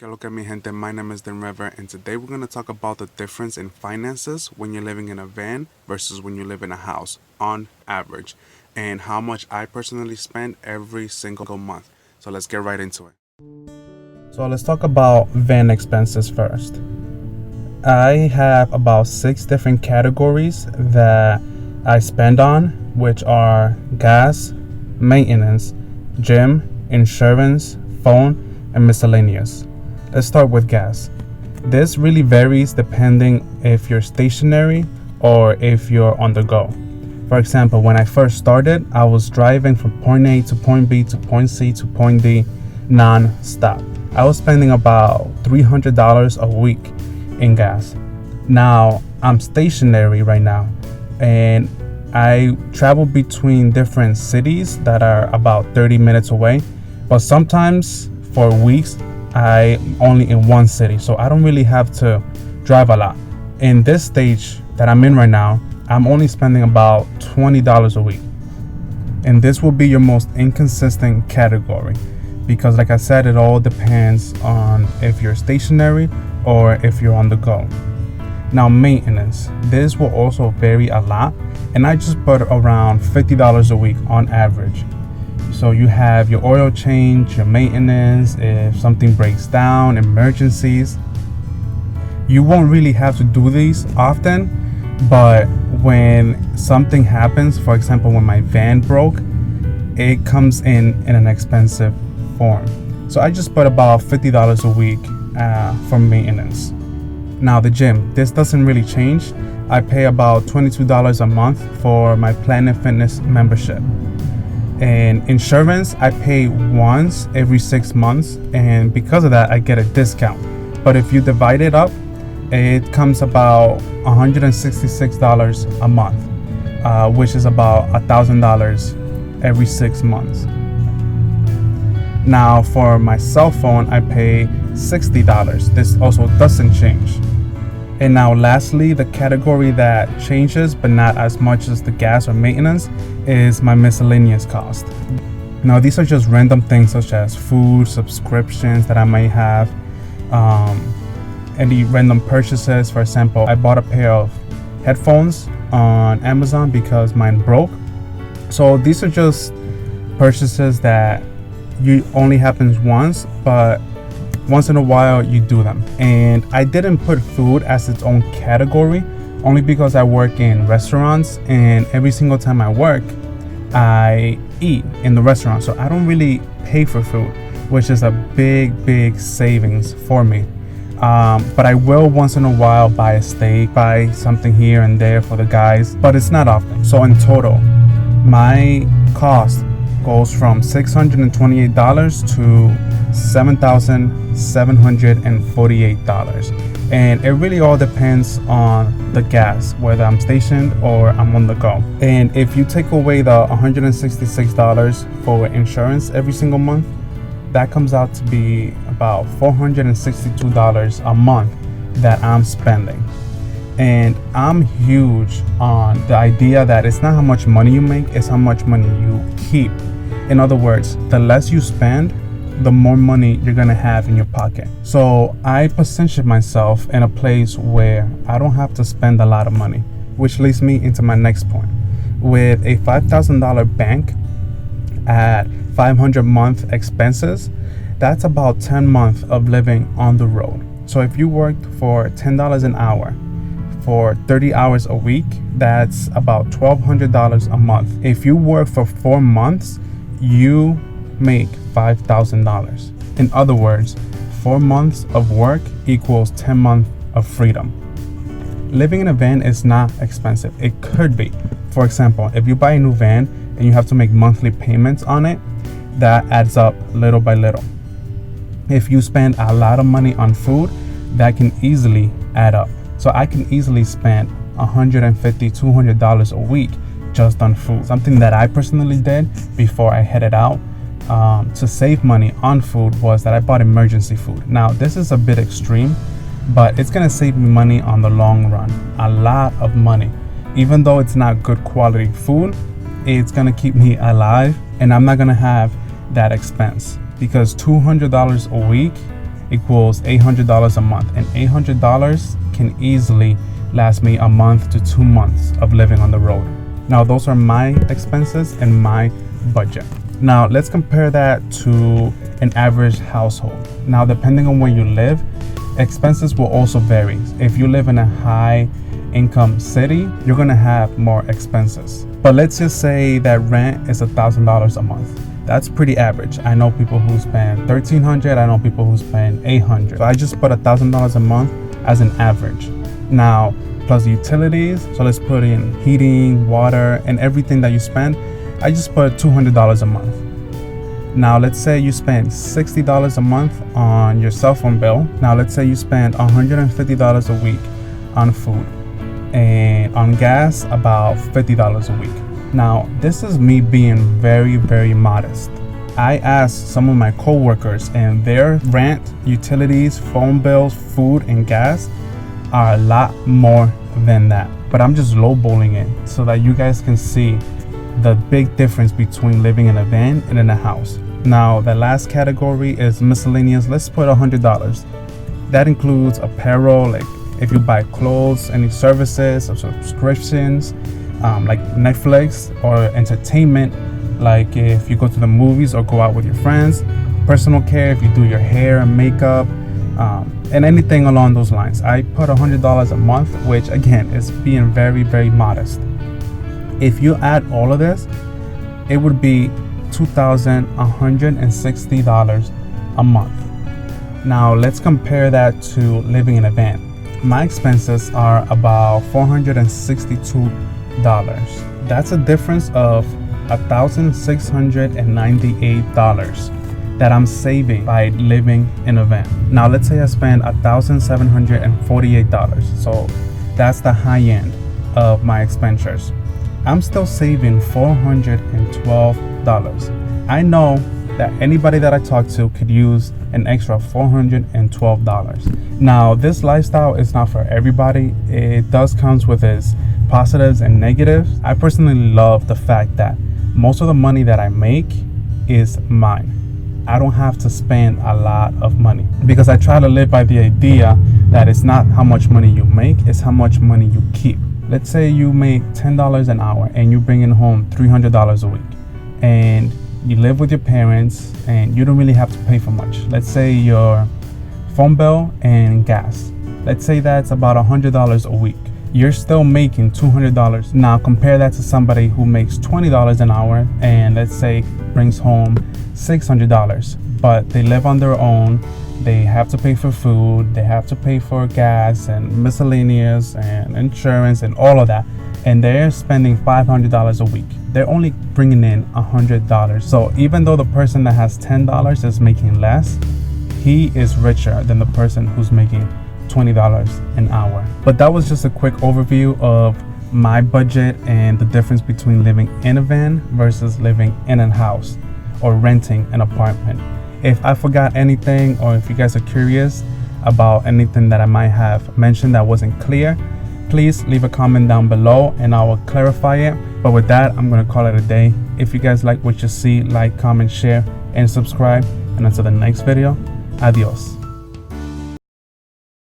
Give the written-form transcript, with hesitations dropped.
Que lo que mi gente, my name is Dan Rever, and today we're going to talk about the difference in finances when you're living in a van versus when you live in a house on average, and how much I personally spend every single month. So let's get right into it. So let's talk about van expenses first. I have about 6 different categories that I spend on, which are gas, maintenance, gym, insurance, phone, and miscellaneous. Let's start with gas. This really varies depending if you're stationary or if you're on the go. For example, when I first started, I was driving from point A to point B to point C to point D non-stop. I was spending about $300 a week in gas. Now I'm stationary right now, and I travel between different cities that are about 30 minutes away, but sometimes for weeks I'm only in one city, so I don't really have to drive a lot. In this stage that I'm in right now, I'm only spending about $20 a week, and this will be your most inconsistent category because, like I said, it all depends on if you're stationary or if you're on the go. Now, maintenance. This will also vary a lot, and I just put around $50 a week on average. So you have your oil change, your maintenance, if something breaks down, emergencies. You won't really have to do these often, but when something happens, for example, when my van broke, it comes in an expensive form. So I just put about $50 a week for maintenance. Now the gym, this doesn't really change. I pay about $22 a month for my Planet Fitness membership. And insurance, I pay once every 6 months, and because of that, I get a discount. But if you divide it up, it comes about $166 a month, which is about $1,000 every 6 months. Now for my cell phone, I pay $60. This also doesn't change. And now lastly, the category that changes but not as much as the gas or maintenance is my miscellaneous cost. Now these are just random things such as food, subscriptions that I might have, any random purchases. For example, I bought a pair of headphones on Amazon because mine broke. So these are just purchases that you only happens once, but once in a while you do them. And I didn't put food as its own category only because I work in restaurants, and every single time I work I eat in the restaurant, so I don't really pay for food, which is a big savings for me. But I will once in a while buy a steak, buy something here and there for the guys, but it's not often. So in total, my cost goes from $628 to $7,748. And it really all depends on the gas, whether I'm stationed or I'm on the go. And if you take away the $166 for insurance every single month, that comes out to be about $462 a month that I'm spending. And I'm huge on the idea that it's not how much money you make, it's how much money you keep. In other words, the less you spend, the more money you're gonna have in your pocket. So I position myself in a place where I don't have to spend a lot of money, which leads me into my next point. With a $5,000 bank at 500 month expenses, that's about 10 months of living on the road. So if you worked for $10 an hour for 30 hours a week, that's about $1,200 a month. If you work for 4 months, you make $5,000. In other words, 4 months of work equals 10 months of freedom. Living in a van is not expensive. It could be. For example, if you buy a new van and you have to make monthly payments on it, that adds up little by little. If you spend a lot of money on food, that can easily add up. So I can easily spend $150, $200 a week just on food. Something that I personally did before I headed out to save money on food was that I bought emergency food. Now this is a bit extreme, but it's gonna save me money on the long run, a lot of money. Even though it's not good quality food, it's gonna keep me alive, and I'm not gonna have that expense, because $200 a week equals $800 a month, and $800 can easily last me a month to 2 months of living on the road. Now those are my expenses and my budget. Now let's compare that to an average household. Now depending on where you live, expenses will also vary. If you live in a high income city, you're gonna have more expenses. But let's just say that rent is $1,000 a month. That's pretty average. I know people who spend $1,300, I know people who spend $800. So I just put $1,000 a month as an average. Now, plus utilities, so let's put in heating, water, and everything that you spend. I just put $200 a month. Now, let's say you spend $60 a month on your cell phone bill. Now, let's say you spend $150 a week on food, and on gas, about $50 a week. Now, this is me being very, very modest. I asked some of my coworkers, and their rent, utilities, phone bills, food, and gas are a lot more than that. But I'm just lowballing it so that you guys can see the big difference between living in a van and in a house. Now, the last category is miscellaneous. Let's put $100. That includes apparel, like if you buy clothes, any services or subscriptions, like Netflix, or entertainment, like if you go to the movies or go out with your friends, personal care, if you do your hair and makeup, and anything along those lines. I put $100 a month, which again is being very, very modest. If you add all of this, it would be $2,160 a month. Now let's compare that to living in a van. My expenses are about $462. That's a difference of $1,698 that I'm saving by living in a van. Now let's say I spend $1,748. So that's the high end of my expenditures. I'm still saving $412. I know that anybody that I talk to could use an extra $412. Now, this lifestyle is not for everybody. It does comes with its positives and negatives. I personally love the fact that most of the money that I make is mine. I don't have to spend a lot of money, because I try to live by the idea that it's not how much money you make, it's how much money you keep. Let's say you make $10 an hour and you bring in home $300 a week, and you live with your parents and you don't really have to pay for much. Let's say your phone bill and gas, let's say that's about $100 a week. You're still making $200. Now compare that to somebody who makes $20 an hour and let's say brings home $600, but they live on their own. They have to pay for food, they have to pay for gas and miscellaneous and insurance and all of that, and they're spending $500 a week. They're only bringing in $100. So even though the person that has $10 is making less, he is richer than the person who's making $20 an hour. But that was just a quick overview of my budget and the difference between living in a van versus living in a house or renting an apartment. If I forgot anything, or if you guys are curious about anything that I might have mentioned that wasn't clear, please leave a comment down below and I will clarify it. But with that, I'm gonna call it a day. If you guys like what you see, like, comment, share, and subscribe. And until the next video, adios.